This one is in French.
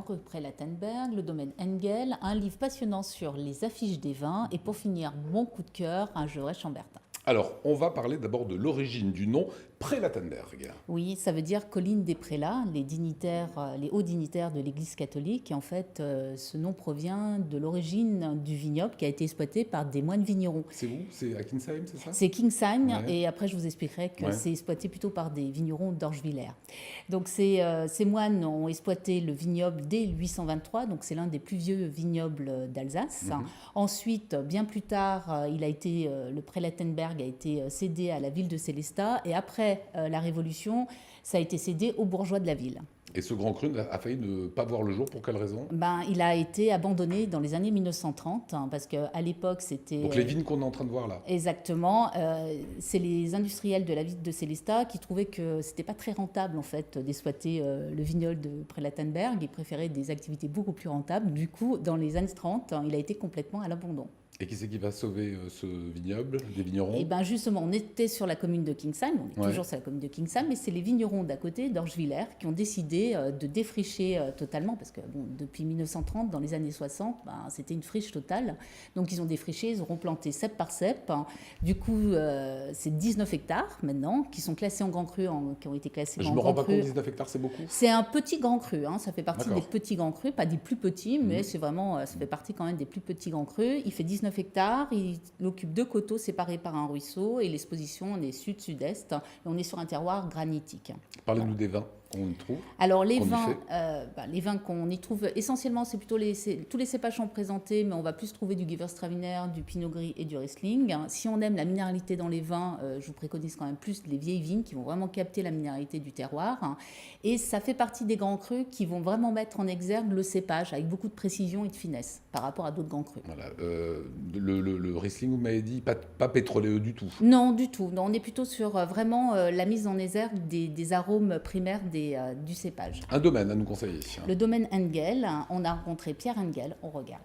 Cru Pré-Lattenberg, le domaine Engel, un livre passionnant sur les affiches des vins et pour finir, mon coup de cœur, un Gevrey-Chambertin. Alors, on va parler d'abord de l'origine du nom Pré-Lattenberg. Oui, ça veut dire colline des prélats, les dignitaires, les hauts dignitaires de l'Église catholique. Et en fait, ce nom provient de l'origine du vignoble qui a été exploité par des moines vignerons. C'est où? C'est à Kinsheim, c'est ça? C'est Kingsheim, Ouais. et après je vous expliquerai que Ouais. c'est exploité plutôt par des vignerons d'Orgewiller. Donc ces moines ont exploité le vignoble dès 823, donc c'est l'un des plus vieux vignobles d'Alsace. Ensuite, bien plus tard, le Pré-Lattenberg a été cédé à la ville de Sélestat, et après la Révolution, ça a été cédé aux bourgeois de la ville. Et ce grand cru a failli ne pas voir le jour, pour quelle raison? Il a été abandonné dans les années 1930, parce qu'à l'époque, c'était... Donc les vignes qu'on est en train de voir là. Exactement. C'est les industriels de la ville de Sélestat qui trouvaient que c'était pas très rentable en fait d'exploiter le vignoble de Pré-Lattenberg. Ils préféraient des activités beaucoup plus rentables. Du coup, dans les années 30, il a été complètement à l'abandon. Et qui c'est qui va sauver ce vignoble, des vignerons? Et bien justement, on était sur la commune de Kingsheim, on est toujours sur la commune de Kingsheim, mais c'est les vignerons d'à côté, d'Orgewiller, qui ont décidé de défricher totalement, parce que depuis 1930, dans les années 60, c'était une friche totale. Donc ils ont défriché, ils auront planté cep par cep. Du coup, c'est 19 hectares maintenant, qui sont classés en grand cru, qui ont été classés en grand cru. Je me rends pas compte, 19 hectares, c'est beaucoup? C'est un petit grand cru, ça fait partie D'accord. des petits grands crus, pas des plus petits, mais c'est vraiment, ça fait partie quand même des plus petits grands crus. Il fait 19 hectares, il occupe 2 coteaux séparés par un ruisseau, et l'exposition, on est sud-sud-est, et on est sur un terroir granitique. Parlez-nous des vins qu'on y trouve. Alors les qu'on y vins, fait. les vins qu'on y trouve essentiellement, c'est plutôt tous les cépages sont présentés, mais on va plus trouver du Gewürztraminer, du Pinot Gris et du Riesling. Si on aime la minéralité dans les vins, je vous préconise quand même plus les vieilles vignes qui vont vraiment capter la minéralité du terroir. Et ça fait partie des grands crus qui vont vraiment mettre en exergue le cépage avec beaucoup de précision et de finesse par rapport à d'autres grands crus. Voilà. Le Riesling, vous m'avez dit, pas pétroléeux du tout. Non, du tout. Non, on est plutôt sur vraiment la mise en exergue des arômes primaires du cépage. Un domaine à nous conseiller. Le domaine Engel, on a rencontré Pierre Engel, on regarde.